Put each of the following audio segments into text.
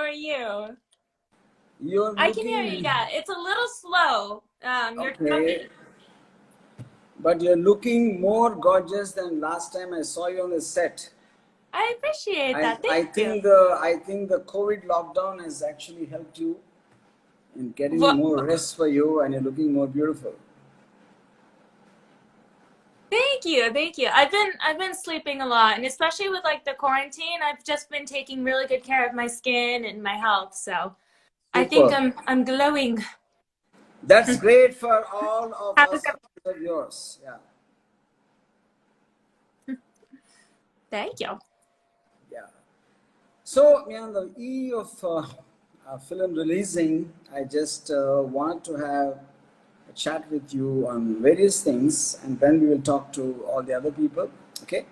are you? You're I can hear you. looking Yeah, it's a little slow. You're okay, choppy. but you're looking more gorgeous than last time I saw you on the set. I appreciate that. I Thank you. think the COVID lockdown has actually helped you in getting Well, more rest for you, and you're looking more beautiful. thank you. Thank you. I've been sleeping a lot, and especially with like the quarantine, I've just been taking really good care of my skin and my health. So I think Super. I'm glowing. That's great for all of How's it us going? fans of yours. Yeah, Thank you. yeah. So, on the eve of film releasing, I just wanted to have a chat with you on various things, and then we will talk to all the other people. Okay?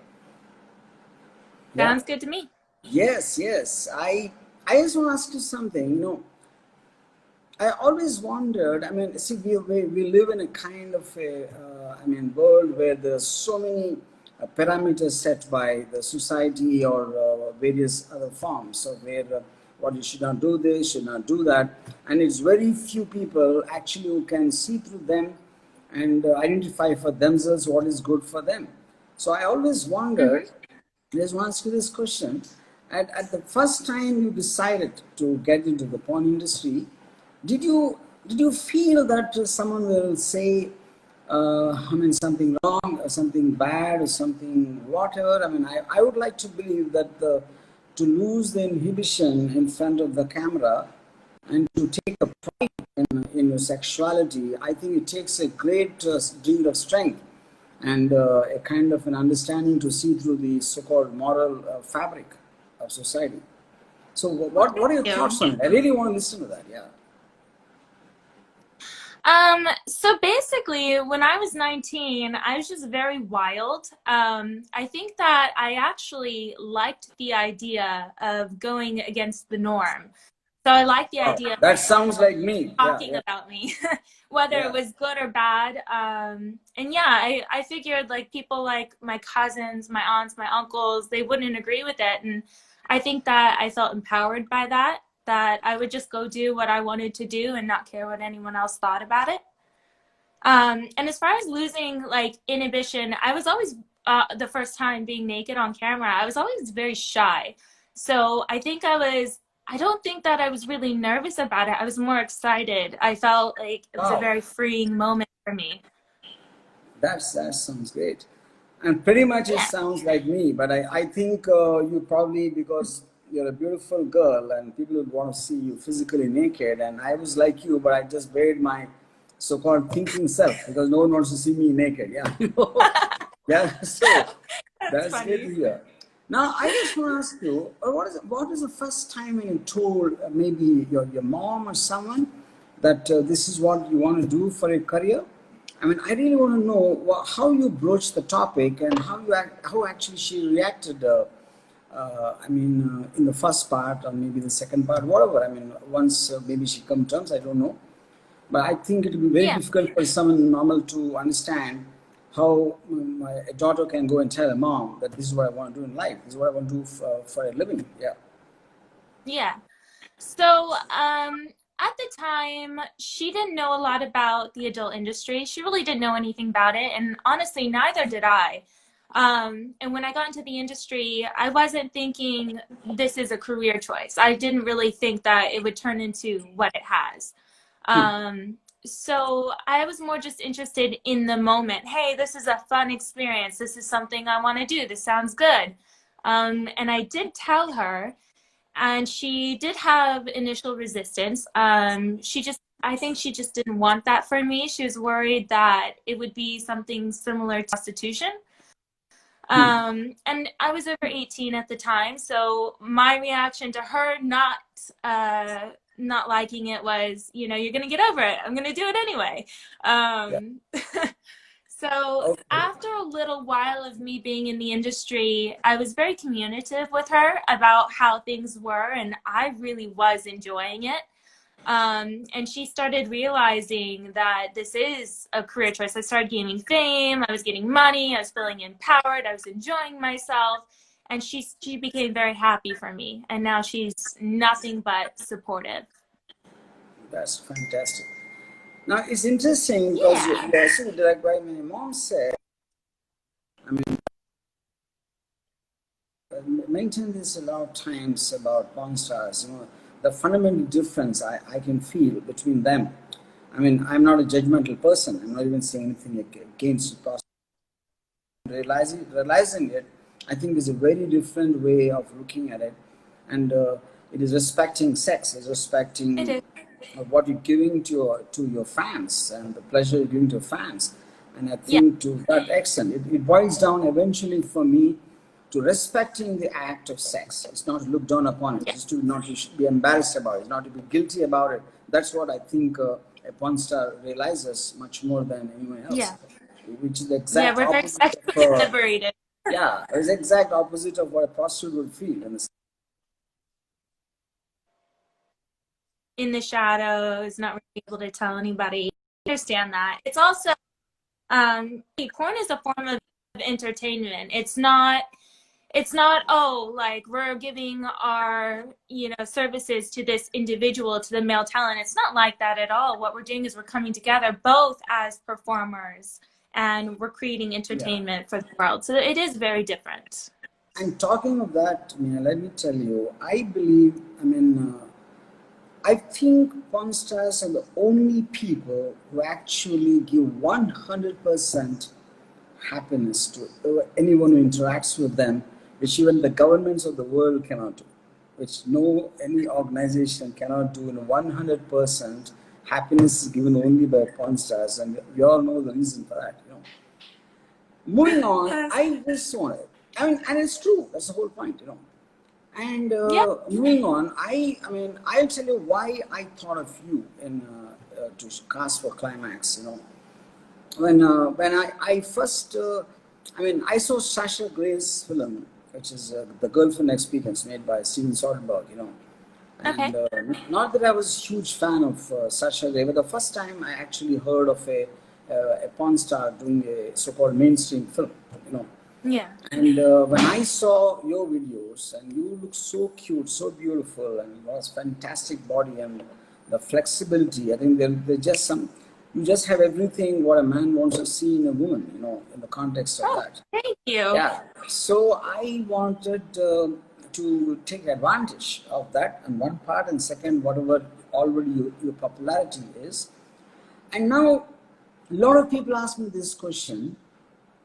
Yeah. Sounds good to me. Yes, yes. I just want to ask you something. I always wondered. I mean, see, we live in a kind of a, world where there are so many parameters set by the society or various other forms. So where what you should not do this, should not do that, and it's very few people actually who can see through them and identify for themselves what is good for them. So I always Hmm. wondered. I just want to ask you this question. At the first time you decided to get into the porn industry, did you feel that someone will say, something wrong or something bad or something whatever? I mean, I would like to believe that to lose the inhibition in front of the camera and to take a pride in your sexuality, I think it takes a great deal of strength and a kind of an understanding to see through the so-called moral fabric of society. So, Well, what thank are your you. thoughts on it? I really want to listen to that. Yeah. So basically, when I was 19, I was just very wild. I think that I actually liked the idea of going against the norm. So I liked the Wow, idea of that sounds like me. Yeah, talking yeah, about me, whether it yeah. was good or bad. And yeah, I figured like people like my cousins, my aunts, my uncles, they wouldn't agree with it. And I think that I felt empowered by that, that I would just go do what I wanted to do and not care what anyone else thought about it. And as far as losing like inhibition, I was always the first time being naked on camera, I was always very shy. So I don't think that I was really nervous about it. I was more excited. I felt like it was a Wow, very freeing moment for me. that sounds great. And pretty much it Yeah. sounds like me, but I think you probably, because you're a beautiful girl and people would want to see you physically naked. And I was like you, but I just buried my so-called thinking self because no one wants to see me naked. Yeah. Yeah. So That's that's great to funny. hear. Now, I just want to ask you, what is the first time when you told maybe your mom or someone that this is what you want to do for a career? I mean, I really want to know how you broached the topic and how actually she reacted. In the first part or maybe the second part, whatever. I mean, once maybe she come terms, I don't know. But I think it will be very Yeah. difficult for someone normal to understand how my daughter can go and tell a mom that this is what I want to do in life. This is what I want to do for a living. Yeah. Yeah. So, at the time, she didn't know a lot about the adult industry. She really didn't know anything about it, and honestly, neither did I. And when I got into the industry, I wasn't thinking this is a career choice. I didn't really think that it would turn into what it has. Hmm. So I was more just interested in the moment. Hey, this is a fun experience. This is something I want to do. This sounds good. And I did tell her, and she did have initial resistance. I think she just didn't want that for me. She was worried that it would be something similar to prostitution. Hmm. And I was over 18 at the time, so my reaction to her not liking it was, you're gonna get over it. I'm gonna do it anyway. Yeah. Um, so Okay. after a little while of me being in the industry, I was very communicative with her about how things were, and I really was enjoying it. And she started realizing that this is a career choice. I started gaining fame, I was getting money, I was feeling empowered, I was enjoying myself. and she became very happy for me, and now she's nothing but supportive. That's fantastic. Now it's interesting because you Yeah. also, like my mom said, I mean, mentioned this a lot of times about porn stars. The fundamental difference I can feel between them. I mean, I'm not a judgmental person. I'm not even saying anything against prostitution. Realizing it, I think is a very different way of looking at it, and it is respecting sex, is It respecting is. what you're giving to your fans and the pleasure you're giving to your fans. And I Yeah. think to that extent, it boils down eventually for me to respecting the act of sex. It's not to look down upon it. Yeah. It's to not to be embarrassed about it. It's not to be guilty about it. That's what I think a porn star realizes much more than anyone else, Yeah. which is the Yeah, exact we're very opposite sexually of liberated. yeah, it's the exact opposite of what a prostitute would feel. In the shadows, not really able to tell anybody. I understand that. It's also porn is a form of entertainment. It's not, oh, like we're giving our services to this individual, to the male talent. It's not like that at all. What we're doing is we're coming together both as performers, and we're creating Yeah. entertainment for the world. So it is very different. And talking of that, let me tell you, I believe, I think porn stars are the only people who actually give 100% happiness to anyone who interacts with them, which even the governments of the world cannot do, which no any organization cannot do. In 100% happiness is given only by porn stars, and we all know the reason for that. Moving on, Yes. I just wanted, and it's true. That's the whole point. And Yeah. moving on, I'll tell you why I thought of you in to cast for Climax. When I first, I saw Sasha Gray's film, which is The Girlfriend Experience, made by Steven Soderbergh. Okay. And not that I was a huge fan of Sasha Grey, but the first time I actually heard of a porn star doing a so-called mainstream film. Yeah. And when I saw your videos, and you look so cute, so beautiful, and it was fantastic body and the flexibility. I think they're just you just have everything what a man wants to see in a woman, in the context of Oh, that. thank you. Yeah. So I wanted to take advantage of that on one part, and second, whatever already your popularity is. And now, a lot of people ask me this question.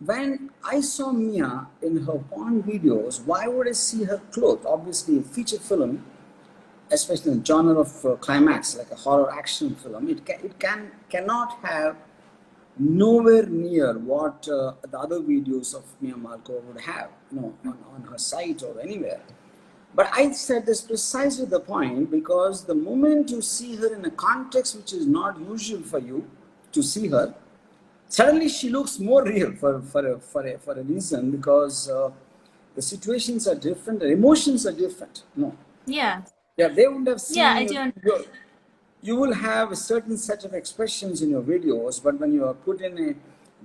When I saw Mia in her porn videos, why would I see her clothes? Obviously, a feature film, especially in the genre of climax, like a horror action film, cannot have nowhere near what the other videos of Mia Malkova would have, on her site or anywhere. But I said this precisely the point, because the moment you see her in a context which is not usual for you to see her, suddenly she looks more real for a reason, because the situations are different, the emotions are different. No. Yeah. Yeah, they would have Yeah, seen I you. do. You will have a certain set of expressions in your videos, but when you are put in a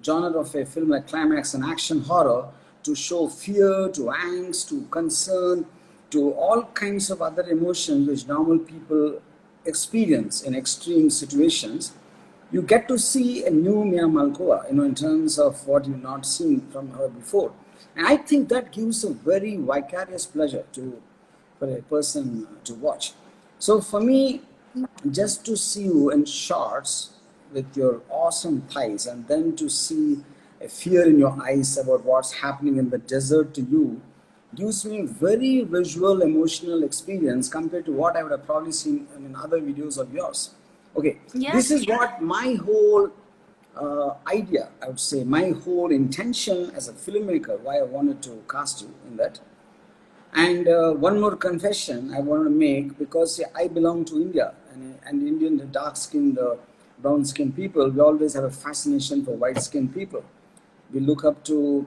genre of a film like climax and action horror, to show fear, to angst, to concern, to all kinds of other emotions which normal people experience in extreme situations, you get to see a new Mia Malkova, in terms of what you've not seen from her before. And I think that gives a very vicarious pleasure for a person to watch. So for me, just to see you in shorts with your awesome thighs, and then to see a fear in your eyes about what's happening in the desert to you, gives me very visual, emotional experience compared to what I would have probably seen in other videos of yours. Okay, Yeah. this is what my whole idea, I would say, my whole intention as a filmmaker, why I wanted to cast you in that. And one more confession I want to make, because I belong to India, and Indian, the dark-skinned, brown-skinned people, we always have a fascination for white-skinned people. We look up to,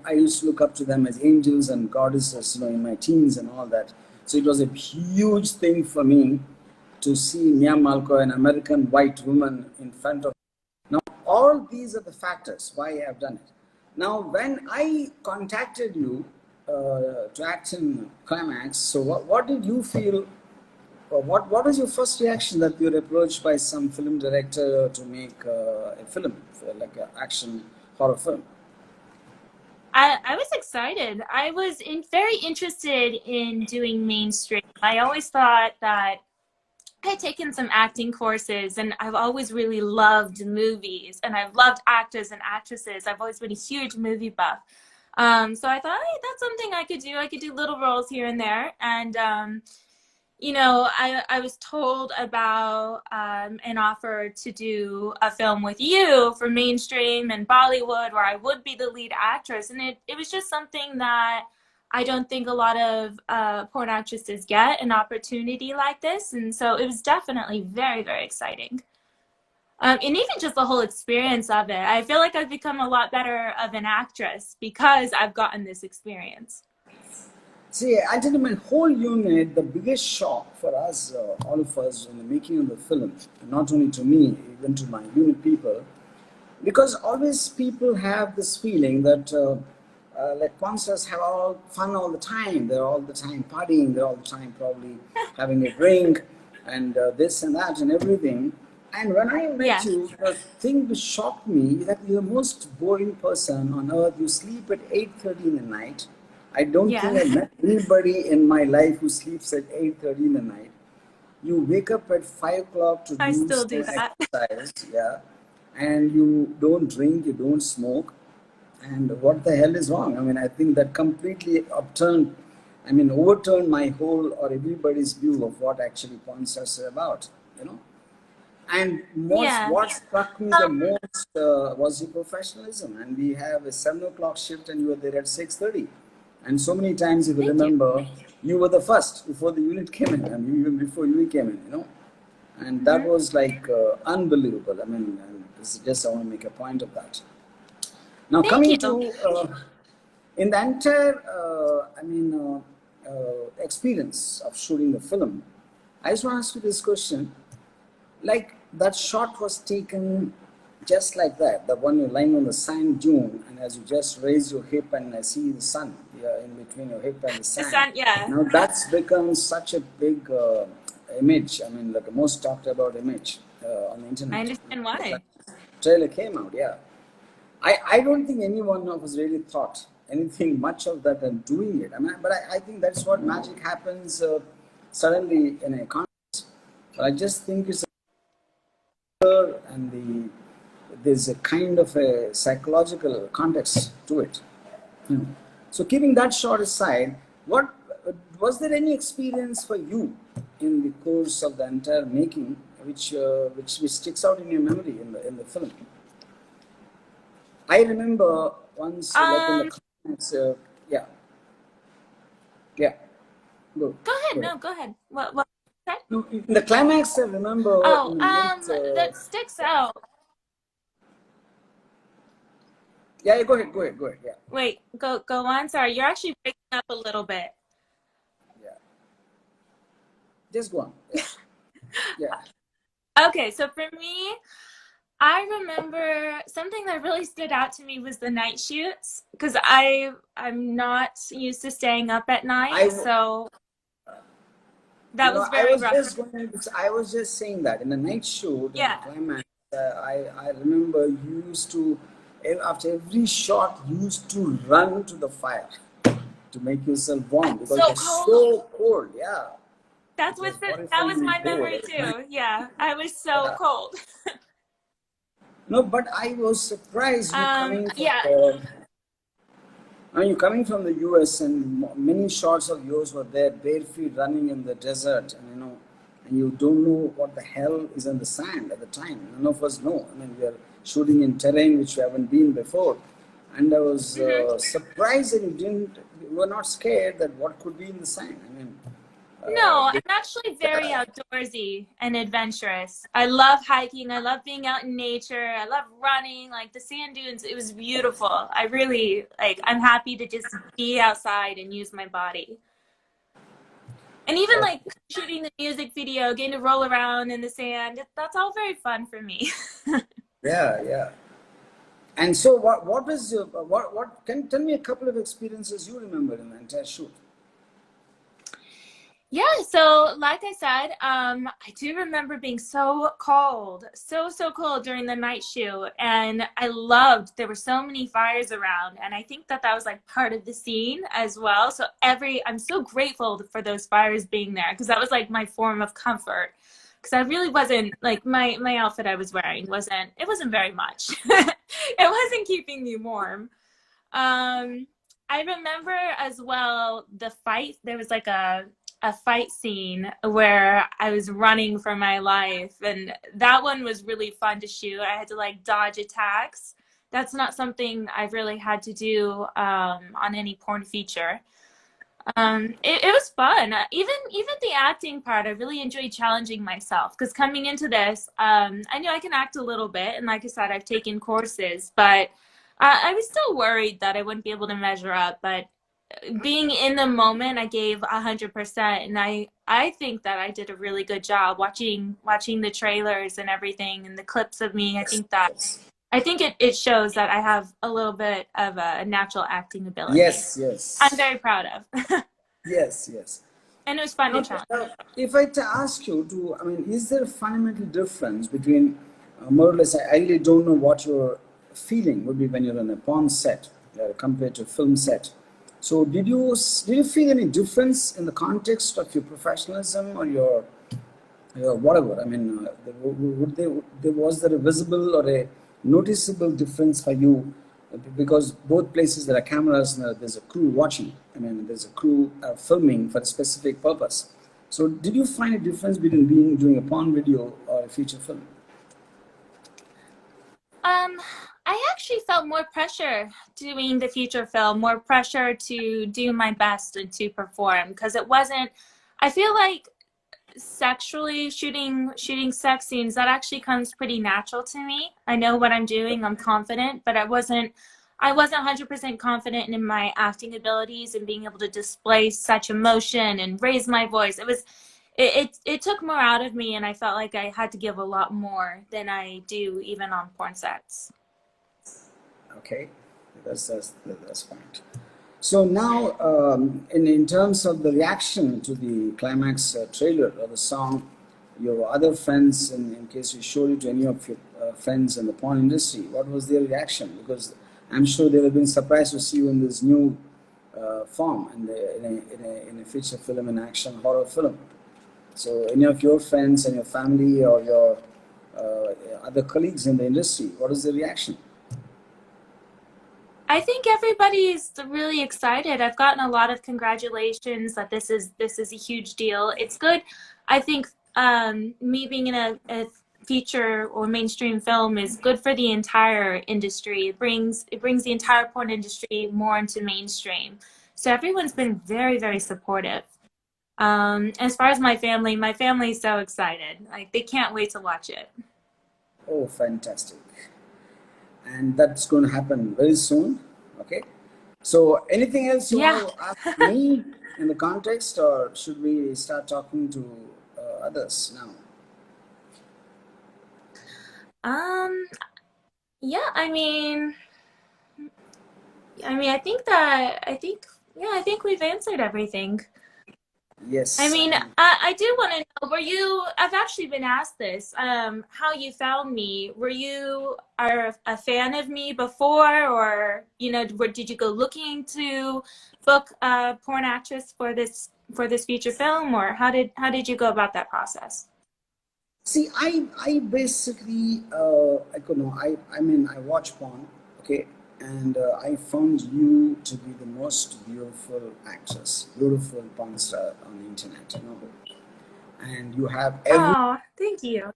I used to look up to them as angels and goddesses, in my teens and all that. So it was a huge thing for me to see Mia Malkova, an American white woman, in front of. Now, all these are the factors why I have done it. Now, when I contacted you, to act in Climax. So what did you feel? What was your first reaction that you were approached by some film director to make a film, like an action horror film? I was excited. I was very interested in doing mainstream. I always thought that I had taken some acting courses and I've always really loved movies and I've loved actors and actresses. I've always been a huge movie buff. So I thought, hey, that's something I could do. I could do little roles here and there. And I was told about an offer to do a film with you for mainstream and Bollywood where I would be the lead actress. And it was just something that I don't think a lot of porn actresses get an opportunity like this. And so it was definitely very, very exciting. And even just the whole experience of it. I feel like I've become a lot better of an actress because I've gotten this experience. See, I tell you, my whole unit, the biggest shock for us, all of us, in the making of the film, not only to me, even to my unit people, because always people have this feeling that like monsters have all fun all the time. They're all the time partying. They're all the time probably having a drink and this and that and everything. And when I met Yeah. you, the thing that shocked me is that you're the most boring person on earth. You sleep at 8:30 in the night. I don't think Yeah. I met anybody in my life who sleeps at 8:30 in the night. You wake up at 5 o'clock to I do still some do that. exercise, yeah, and you don't drink, you don't smoke, and what the hell is wrong? I mean, I think that completely overturned my whole or everybody's view of what actually porn stars are about, you know. And Yeah. what struck me the most was your professionalism. And we have a 7 o'clock shift, and you were there at 6:30. And so many times, if you Thank you. remember, you were the first before the unit came in, and even before you came in, you know. And that Hmm. was like unbelievable. I mean, and this is just I want to make a point of that. Now, Thank coming you. to in the entire, experience of shooting the film, I just want to ask you this question: like that shot was taken just like that, the one you're lying on the sand dune, and as you just raise your hip and I see the sun, yeah, in between your hip and the The sand. sun, yeah. Now that's become such a big image. I mean, like a most talked about image on the I internet. understand The why. trailer came out, yeah. I don't think anyone of us really thought anything much of that and doing it. I mean, but I think that's what magic happens suddenly in a context. I just think it's and there's a kind of a psychological context to it. Hmm. So keeping that short aside, what was there any experience for you in the course of the entire making, which sticks out in your memory in the film? I remember once, like in the Um, climax, yeah, yeah, go, Go go ahead. ahead. No, go ahead. What? Okay. No, in the climax, I remember Oh, in a minute. that sticks out. Yeah, go ahead, go ahead, go ahead. Yeah, Wait, go on. Sorry, you're actually breaking up a little bit. yeah, just go on. Yeah, yeah. Okay, so for me, I remember something that really stood out to me was the night shoots because I'm not used to staying up at I, night, so you that know, was very rough for me. I was just saying that in the night shoot in the Yeah. climax, I remember you used to, after every shot, you used to run to the fire to make yourself warm because it So was cold. so cold. Yeah, it was That was horrifyingly my cold memory at night. too. Yeah, I was so Yeah. cold. No, but I was surprised you coming from Yeah. the. Now you coming from the US and many shots of yours were there, bare feet running in the desert, and and you don't know what the hell is on the sand at the time. None of us know. I mean, we are shooting in terrain which we haven't been before, and I was Hmm. surprised that you were not scared that what could be in the sand. I mean, No, I'm uh, actually very outdoorsy and adventurous. I love hiking. I love being out in nature. I love running, like the sand dunes. It was beautiful. I really I'm happy to just be outside and use my body. And even uh, like shooting the music video, getting to roll around in the sand, that's all very fun for me. yeah, yeah. And so, what was your what? Can you tell me a couple of experiences you remember in the entire shoot? Yeah, so like I said, I do remember being so cold, so cold during the night shoot, and I loved there were so many fires around, and I think that that was like part of the scene as well. So I'm so grateful for those fires being there because that was like my form of comfort. Because I really wasn't like my outfit I was wearing wasn't very much. It wasn't keeping me warm. Um, I remember as well the fight. There was like a fight scene where I was running for my life, and that one was really fun to shoot. I had to like dodge attacks. That's not something I've really had to do on any porn feature. It was fun. Even the acting part, I really enjoyed challenging myself because coming into this, I knew I can act a little bit, and like I said, I've taken courses, but I was still worried that I wouldn't be able to measure up. But being in the moment, I gave 100%, and I think that I did a really good job watching the trailers and everything and the clips of me. Yes, yes, I think it shows that I have a little bit of a natural acting ability. yes, I'm yes, very proud of. yes, yes. And it was fun to Now, challenge. if I to ask you to, I mean, is there a fundamental difference between, more or less, I really don't know what your feeling would be when you're on a porn set compared to a film set. So, did you feel any difference in the context of your professionalism or your whatever? I mean, was there a visible or a noticeable difference for you? Because both places there are cameras and there's a crew watching. I mean, there's a crew filming for a specific purpose. So, did you find a difference between doing a porn video or a feature film? Um, I actually felt more pressure doing the feature film, more pressure to do my best and to perform because it wasn't. I feel like sexually shooting sex scenes that actually comes pretty natural to me. I know what I'm doing. I'm confident, but I wasn't 100% confident in my acting abilities and being able to display such emotion and raise my voice. It took more out of me, and I felt like I had to give a lot more than I do even on porn sets. Okay, that's fine. So now, in terms of the reaction to the climax trailer or the song, your other friends, in case you showed it to any of your friends in the porn industry, what was their reaction? Because I'm sure they have been surprised to see you in this new form in a feature film, an action horror film. So, any of your friends and your family or your other colleagues in the industry, what is the reaction? I think everybody's really excited. I've gotten a lot of congratulations that this is a huge deal. It's good. I think me being in a feature or mainstream film is good for the entire industry. It brings the entire porn industry more into mainstream. So everyone's been very supportive. As far as my family's so excited. Like they can't wait to watch it. Oh, fantastic. And that's going to happen very soon. Okay. So, anything else you Yeah. want to ask me in the context, or should we start talking to others now? Um, yeah, I mean, I think we've answered everything. I Yes. mean, I do want to know, I've actually been asked this, how you found me. Were you are a fan of me before, or, did you go looking to book a porn actress for this feature film, or how did you go about that process? See, I basically, I could know, I mean, I watch porn, okay, and I found you to be the most beautiful actress, beautiful porn star on the internet, you know, and you have Oh, thank you.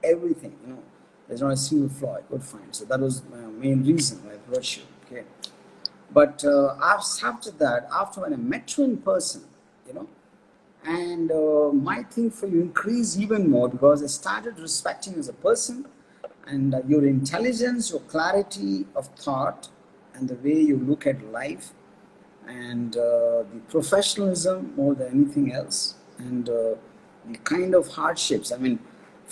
everything, you know. There's not a single flaw I could find. So that was my main reason why I approached you. Okay. But after that, after when I met you in person, you know, and my thing for you increased even more because I started respecting you as a person and your intelligence, your clarity of thought, and the way you look at life, and the professionalism more than anything else, and the kind of hardships. I mean,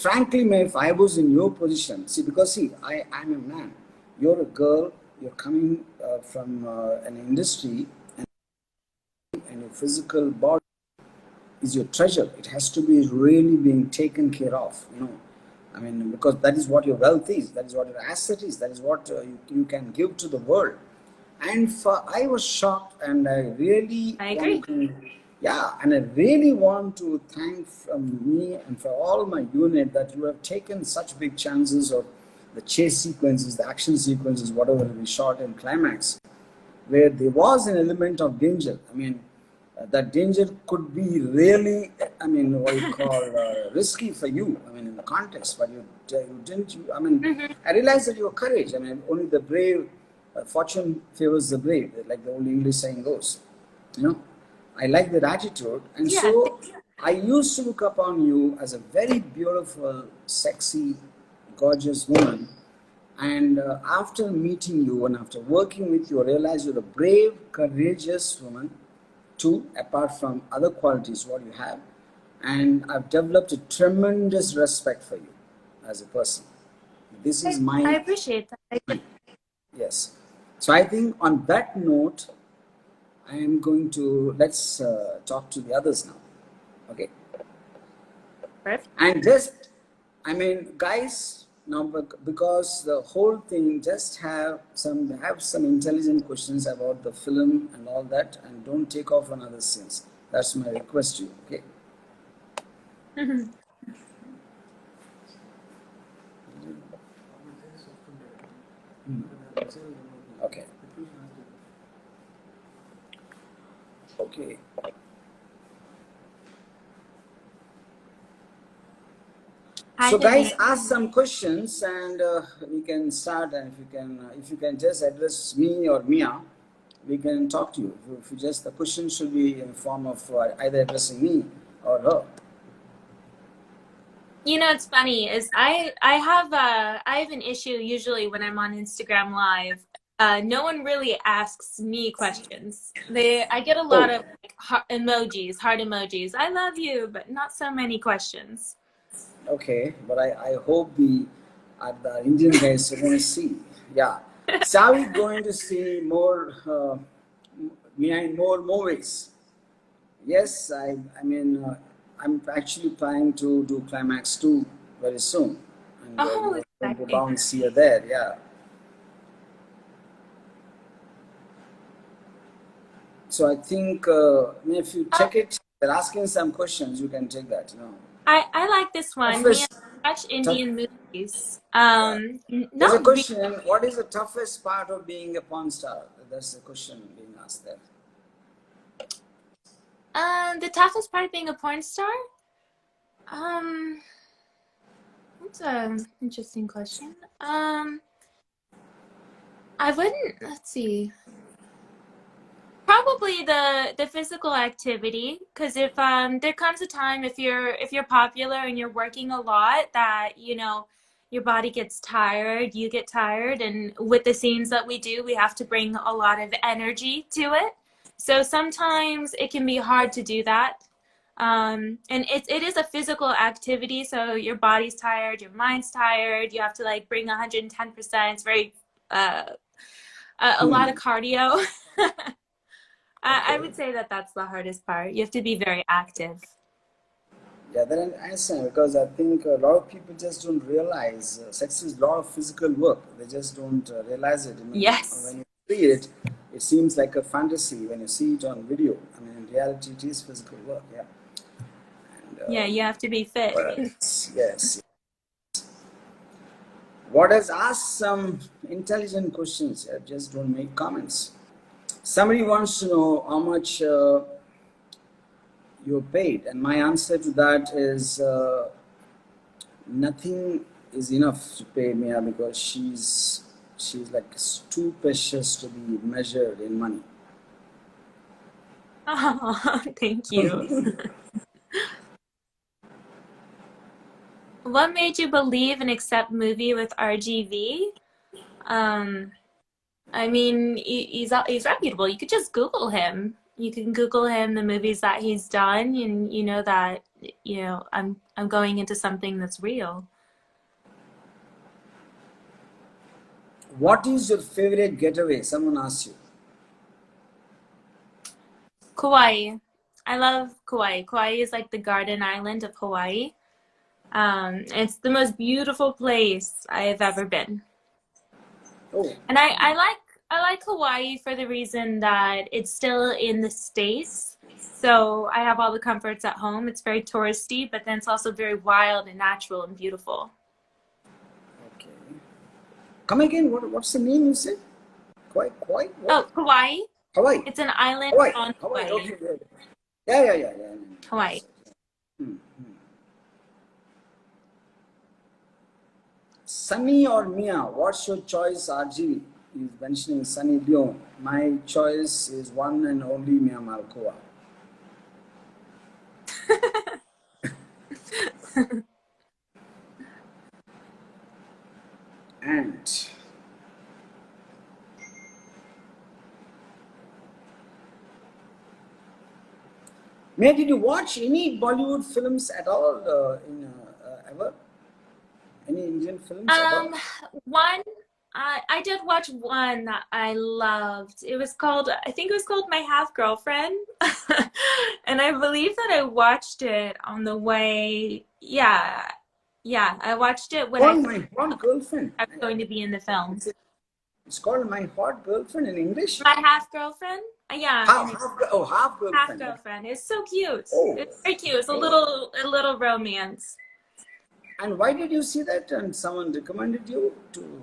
frankly, man, if I was in your position, see, because see, I'm a man, you're a girl, you're coming from an industry, and your physical body is your treasure. It has to be really being taken care of, you know. I mean, because that is what your wealth is, that is what your asset is, that is what you can give to the world. And I was shocked, and I really I agree. want to, yeah, and I really want to thank from me and for all my unit that you have taken such big chances of the chase sequences, the action sequences, whatever we shot in climax, where there was an element of danger. I mean, that danger could be really, I mean, what you call risky for you. I mean, in the context, but you didn't. I mean, Hmm. I realized that your courage. I mean, only the brave, fortune favors the brave, like the old English saying goes. You know, I like that attitude, and Yeah. so I used to look upon you as a very beautiful, sexy, gorgeous woman. And after meeting you and after working with you, I realized you're a brave, courageous woman, too, apart from other qualities what you have. And I've developed a tremendous respect for you as a person. This is I my, appreciate that. yes. So I think on that note, I am going to, let's talk to the others now. Okay. Perfect. And just, I mean, guys, now because the whole thing just have some intelligent questions about the film and all that, and don't take off on other scenes. That's my request to you. Okay. Okay. Okay. Hi, So, guys, Denise. ask some questions, and we can start. And if you can just address me or Mia, we can talk to you. If you just the question should be in form of either addressing me or her. You know, it's funny is I have an issue usually when I'm on Instagram Live. No one really asks me questions. I get a lot Oh, of like emojis, heart emojis. I love you, but not so many questions. okay. But I hope the Indian guys are going to see. Yeah. So are we going to see more Mia in more movies? Yes, I mean, I'm actually planning to do Climax 2 very soon. And you Oh, are going to exciting. bounce here there, yeah. So I think, if you Oh, check it, they're asking some questions, you can take that, you know. I like this one. Mia, Toughest, watch tough, Indian movies. yeah. There's a Not really. question, what is the toughest part of being a porn star? That's the question being asked there. The toughest part of being a porn star? Um, that's an interesting question. I wouldn't. Let's see. Probably the physical activity, because if there comes a time if you're popular and you're working a lot that your body gets tired, you get tired, and with the scenes that we do, we have to bring a lot of energy to it. So sometimes it can be hard to do that. And it is a physical activity, so your body's tired, your mind's tired. You have to like bring 110%. It's very uh, a lot of Hmm. cardio. I Okay. would say that that's the hardest part. You have to be very active. Yeah, then I understand because I think a lot of people just don't realize sex is a lot of physical work. They just don't realize it. I mean, Yes. when you see it, it seems like a fantasy when you see it on video. I mean, in reality, it is physical work. Yeah. And Yeah, you have to be fit. what else? Yes. What has asked some intelligent questions? Just don't make comments. Somebody wants to know how much you're paid, and my answer to that is. Nothing is enough to pay Mia because she's like too precious to be measured in money. Oh, thank you. What made you believe and accept movie with RGV? Um, I mean, he's reputable. You could just Google him. You can Google him, the movies that he's done, and you know that I'm going into something that's real. What is your favorite getaway? Someone asked you. Kauai. I love Kauai. Kauai is like the garden island of Hawaii. It's the most beautiful place I have ever been. Oh, And I like Hawaii for the reason that it's still in the States. So I have all the comforts at home. It's very touristy, but then it's also very wild and natural and beautiful. okay. Come again. What's the name you said? Quite what? Oh, Kauai. Hawaii. It's an island Hawaii. on Hawaii. Hawaii. Okay. Yeah. Yeah. Yeah. Yeah. Hawaii. Hmm. Sunny or Mia? What's your choice, RGV? He's mentioning Sunny Leone. My choice is one and only Mia Malkova. And Mia, did you watch any Bollywood films at all ever? Any Indian films at all? One, I did watch one that I loved. I think it was called My Half Girlfriend. And I believe that I watched it on the way. Yeah, I watched it when Called My Hot Girlfriend. I was going to be in the film. It's called My Hot Girlfriend in English. My Half Girlfriend? Yeah, Half Half Girlfriend. Girlfriend. It's so cute. Oh, It's very cute. It's a little romance. and why did you see that? And someone recommended you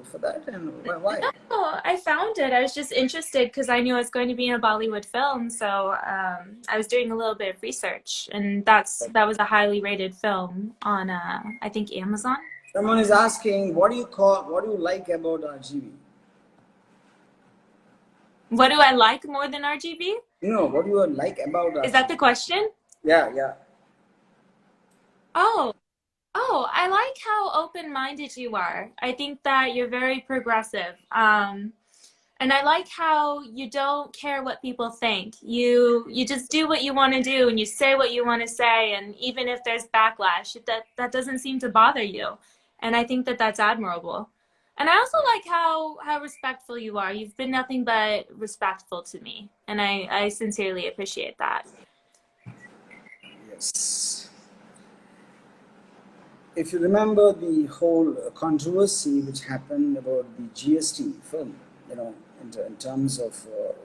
for that? And why? Oh, I found it. I was just interested because I knew I was going to be in a Bollywood film, so I was doing a little bit of research, and that was a highly rated film on I think Amazon. Someone is asking, what do you like about RGB? What do I like more than RGB? What do you like about RGB? Is that the question? Yeah. Oh, I like how open-minded you are. I think that you're very progressive. And I like how you don't care what people think. You just do what you want to do and you say what you want to say, and even if there's backlash, that doesn't seem to bother you. And I think that that's admirable. And I also like how respectful you are. You've been nothing but respectful to me, and I sincerely appreciate that. Yes. If you remember the whole controversy which happened about the GST film, in terms of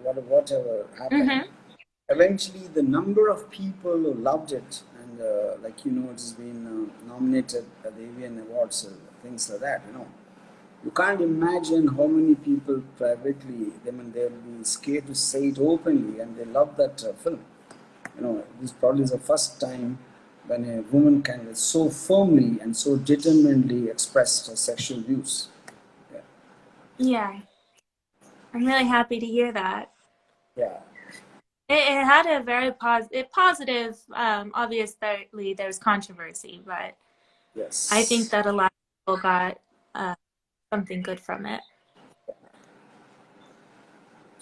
whatever happened, Mm-hmm. eventually the number of people who loved it, and it's been nominated at the Avian Awards, things like that. You can't imagine how many people privately, they'll be scared to say it openly, and they love that film. This probably is the first time when a woman can so firmly and so determinedly express her sexual views. Yeah. Yeah, I'm really happy to hear that. Yeah. It had a very positive. Obviously, there's controversy, but I think Yes. that a lot of people got something good from it.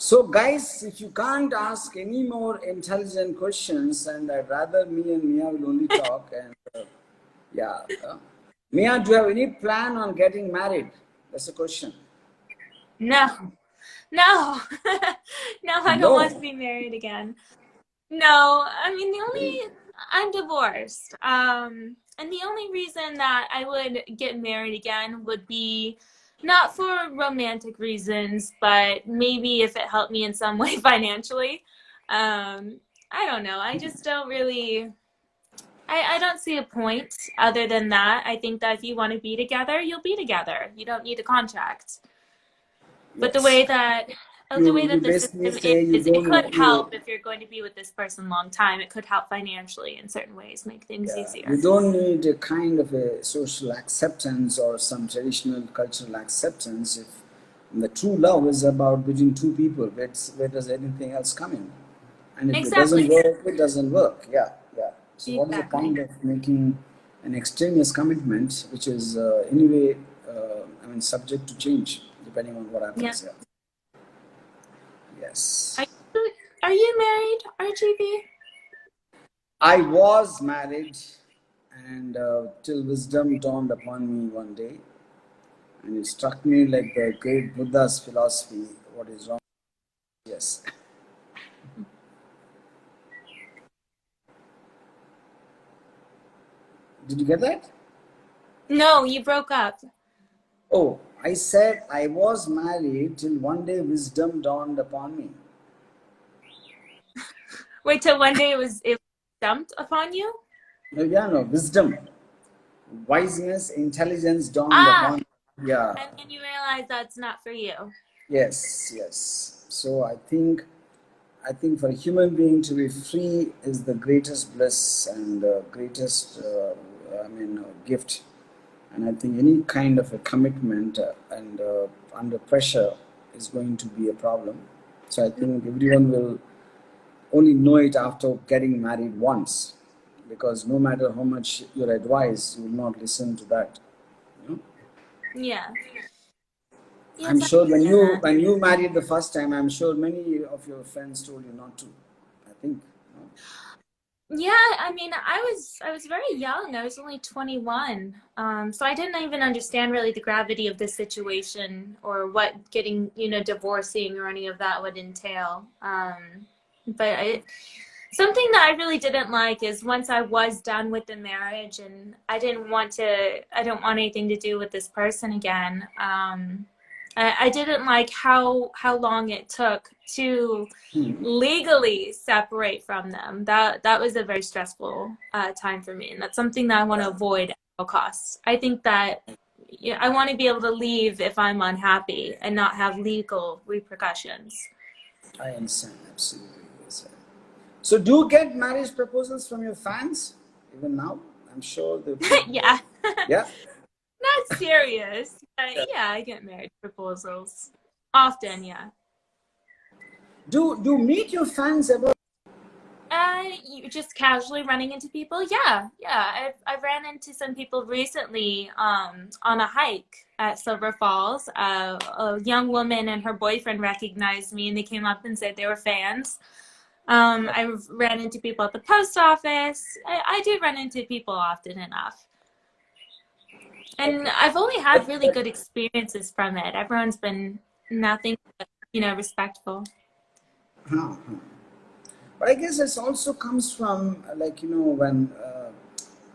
So, guys, if you can't ask any more intelligent questions, and I'd rather me and Mia will only talk. And yeah, Mia, do you have any plan on getting married? That's the question. No, no, no, I don't want to No. be married again. No, I mean I'm divorced. And the only reason that I would get married again would be not for romantic reasons, but maybe if it helped me in some way financially. I don't know. I just don't really. I don't see a point other than that. I think that if you want to be together, you'll be together. You don't need a contract. But the way Yes. that You the basically system say you is, it don't could want help if you're going to be with this person a long time. It could help financially in certain ways, make things you easier. don't need a kind of a social acceptance or some traditional cultural acceptance if the true love is about between two people. Where does anything else come in? And if it doesn't Exactly. work, it doesn't work. Yeah. So what is the Exactly. point of making an extraneous commitment, which is anyway, subject to change depending on what Yeah. happens? Yeah. Yes. Are you, Are you married, RGB? I was married, and till wisdom dawned upon me one day, and it struck me like the great Buddha's philosophy: what is wrong? Yes. Did you get that? No, you broke up. Oh, I said I was married till one day wisdom dawned upon me. Wait till one day it was dumped upon you? No, yeah, no, wisdom, wiseness, intelligence dawned Ah, upon me. Yeah, and then you realize that's not for you. yes, yes. So I think for a human being to be free is the greatest bliss and greatest, gift. And I think any kind of a commitment and under pressure is going to be a problem. So I think everyone will only know it after getting married once, because no matter how much you're advised, you will not listen to that. You know? Yeah. I'm Yes, I sure when understand you that. when you married the first time, I'm sure many of your friends told you not to. I think. Yeah, I mean, I was very young. I was only 21. So I didn't even understand really the gravity of the situation or what getting, divorcing or any of that would entail. But something that I really didn't like is once I was done with the marriage and I don't want anything to do with this person again. I didn't like how long it took to Hmm. legally separate from them. That was a very stressful time for me, and that's something that I want to avoid at all costs. I think that I want to be able to leave if I'm unhappy and not have legal repercussions. I understand absolutely. Yes, sir. So, do you get marriage proposals from your fans even now? I'm sure the people. Yeah, Yeah. not serious, but yeah, I get marriage proposals often. Yeah. Do meet your fans ever? You just casually running into people? Yeah, yeah. I've ran into some people recently on a hike at Silver Falls. A young woman and her boyfriend recognized me and they came up and said they were fans. I've ran into people at the post office. I do run into people often enough. And Okay. I've only had really But good experiences from it. Everyone's been nothing but, respectful. huh, huh. But I guess this also comes from when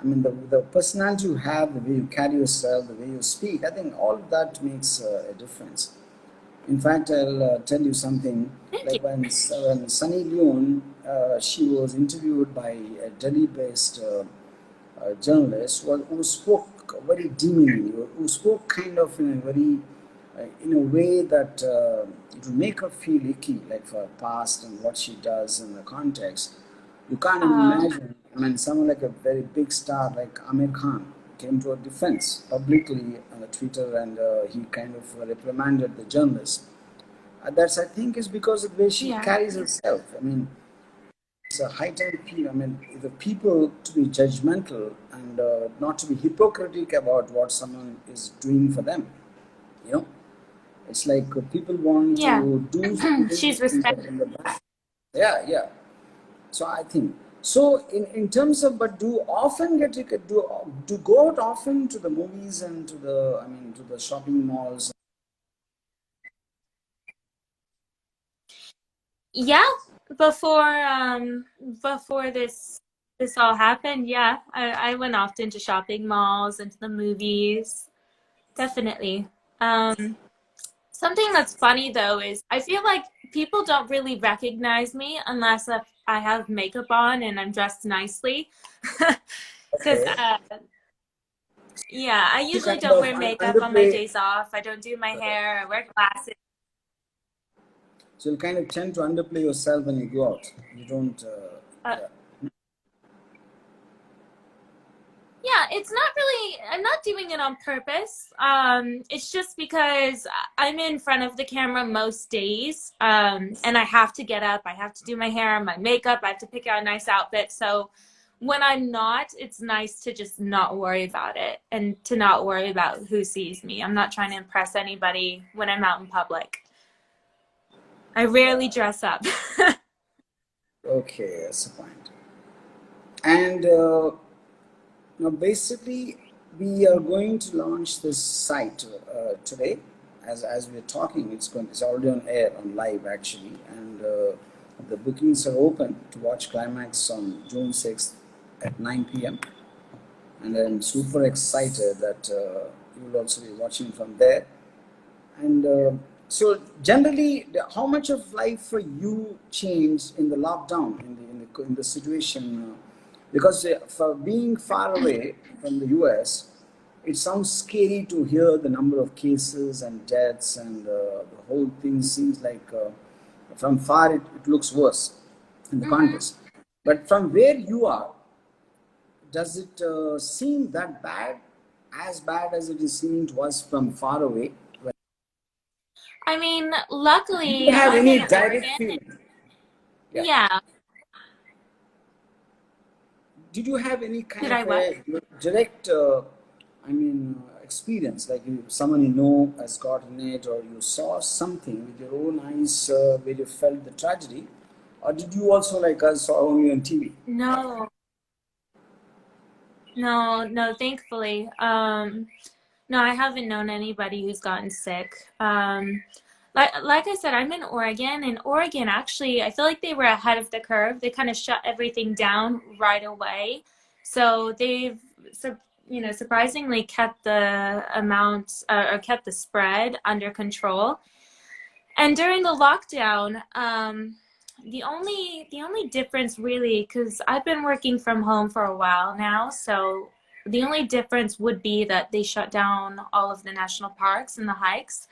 the personality you have, the way you carry yourself, the way you speak. I think all of that makes a difference. In fact, I'll tell you something. Thank you. Like when Sunny Leone, she was interviewed by a Delhi-based journalist who spoke very demeaning, who spoke kind of in a very, in a way that it would make her feel icky, like for her past and what she does in the context. You can't even Oh, imagine. I mean, someone like a very big star like Amir Khan came to her defense publicly on Twitter, and he kind of reprimanded the journalist. That's, I think, is because of the way she yeah. carries herself. I mean, it's a high time. I mean, the people to be judgmental and not to be hypocritical about what someone is doing for them. You know, it's like people want Yeah. to do something She's respect. in the back. Yeah, yeah. So I think so. In terms of, but do you often do go out often to the movies and to the to the shopping malls? Yeah, before this all happened, yeah, I went often to shopping malls and to the movies. Definitely. Um, Something that's funny though is I feel like people don't really recognize me unless if I have makeup on and I'm dressed nicely. Because Okay. yeah, I You usually kind don't of wear makeup on my underplay. days off. I don't do my hair. I wear glasses. So you kind of tend to underplay yourself when you go out. You don't. Uh, Yeah. Yeah, it's not really, I'm not doing it on purpose. It's just because I'm in front of the camera most days. And I have to get up, I have to do my hair, my makeup, I have to pick out a nice outfit. So when I'm not, it's nice to just not worry about it and to not worry about who sees me. I'm not trying to impress anybody when I'm out in public. I rarely dress up. Okay, that's the point. And now, basically, we are going to launch this site today. As we're talking, it's already on air, on live actually, and the bookings are open to watch Climax on June 6th at 9 p.m. And I'm super excited that you will also be watching from there. And so, generally, how much of life for you changed in the lockdown, in the situation? Because for being far away from the U.S., it sounds scary to hear the number of cases and deaths, and the whole thing seems like from far it looks worse in the Hmm. context. But from where you are, does it seem that bad, as bad as it is seen to us from far away? I mean, Did you luckily, have I'm any in direct Oregon. feeling? Yeah. Yeah. Did you have any kind Did of I what? a direct, experience, like someone you know has gotten it, or you saw something with your own eyes where you felt the tragedy, or did you also, like us, saw only on TV? No, no, no, thankfully. No, I haven't known anybody who's gotten sick. Like I said, I'm in Oregon, and Oregon actually, I feel like they were ahead of the curve. They kind of shut everything down right away. So they've, surprisingly kept the amount or kept the spread under control. And during the lockdown, the only difference really, because I've been working from home for a while now, so the only difference would be that they shut down all of the national parks and the hikes.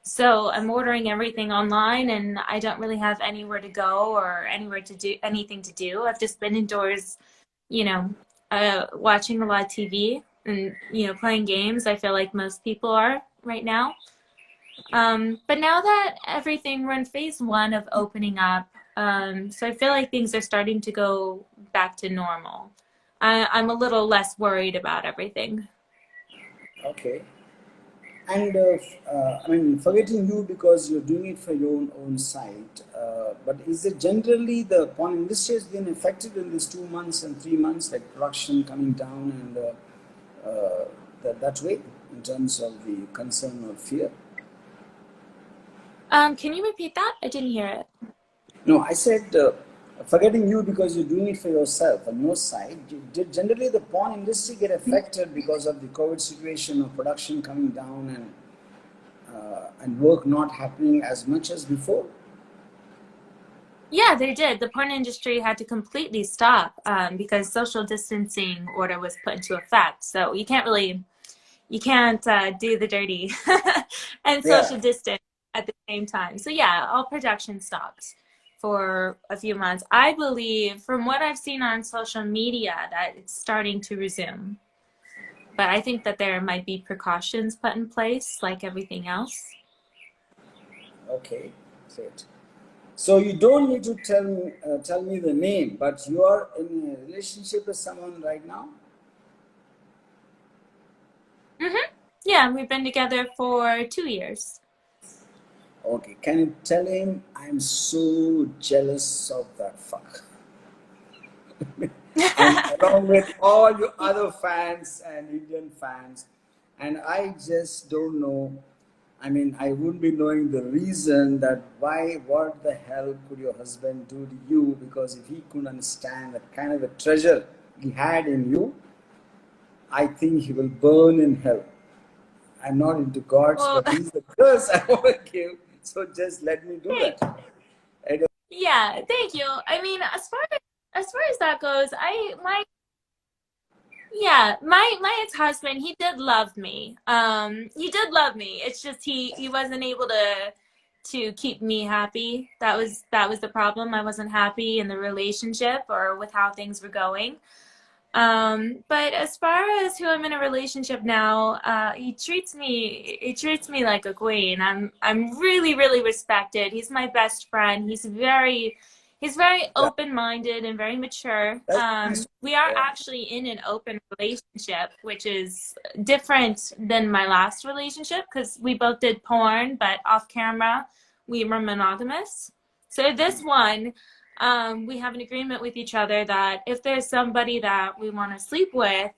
So I'm ordering everything online, and I don't really have anywhere to go or anywhere to do anything to do. I've just been indoors, you know, watching a lot of TV and playing games. I feel like most people are right now. But now that everything, we're in phase one of opening up, so I feel like things are starting to go back to normal. I'm a little less worried about everything. Okay. And forgetting you because you're doing it for your own site. But is it generally the porn industry has been affected in these 2 months and 3 months, like production coming down and that way, in terms of the concern or fear? Can you repeat that? I didn't hear it. No, I said forgetting you because you're doing it for yourself on your side. Did generally the porn industry get affected because of the COVID situation of production coming down and work not happening as much as before? Yeah, they did. The porn industry had to completely stop because social distancing order was put into effect. So you can't do the dirty and Yeah. social distance at the same time. So yeah, all production stopped for a few months. I believe, from what I've seen on social media, that it's starting to resume. But I think that there might be precautions put in place, like everything else. Okay. Great. So you don't need to tell me the name, but you are in a relationship with someone right now. Hmm. Yeah, we've been together for 2 years. Okay. Can you tell him I'm so jealous of that fuck? And along with all your other fans and Indian fans. And I just don't know. I mean, I wouldn't be knowing the reason that why, what the hell could your husband do to you? Because if he couldn't understand that kind of a treasure he had in you, I think he will burn in hell. I'm not into gods, Well, but this is the curse I want to give. So just let me do thank, that. I don't- yeah, thank you. I mean, as far as that goes, I my yeah, my ex-husband, he did love me. He did love me. It's just he wasn't able to keep me happy. That was the problem. I wasn't happy in the relationship or with how things were going. But as far as who I'm in a relationship now, he treats me like a queen. I'm really, really respected. He's my best friend. He's very Yeah, open-minded and very mature. that's nice. We are Yeah. actually in an open relationship, which is different than my last relationship because we both did porn, but off camera we were monogamous. So this one, we have an agreement with each other that if there's somebody that we want to sleep with,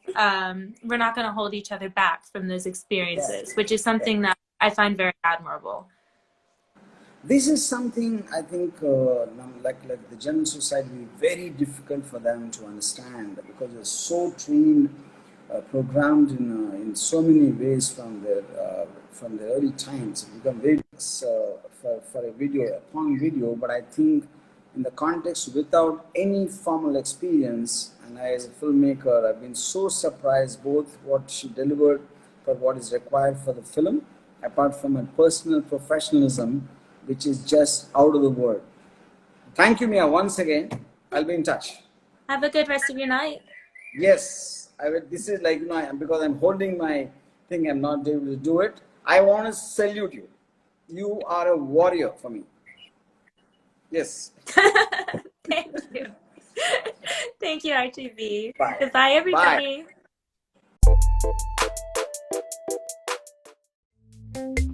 we're not going to hold each other back from those Yeah. experiences, which is Yeah. something that I find very admirable. This is something I think, like the general society, will be very difficult for them to understand because they're so trained, programmed in so many ways from their early times. It become very for a video, upon video. But I think in the context without any formal experience, and I, as a filmmaker, I've been so surprised both what she delivered for what is required for the film, apart from her personal professionalism, which is just out of the world. Thank you, Mia, once again. I'll be in touch. Have a good rest of your night. Yes, I will. This is like, because I'm holding my thing, I'm not able to do it. I want to salute you. You are a warrior for me. Yes. Thank you. Thank you, RTV. Bye. Goodbye, Bye. everybody.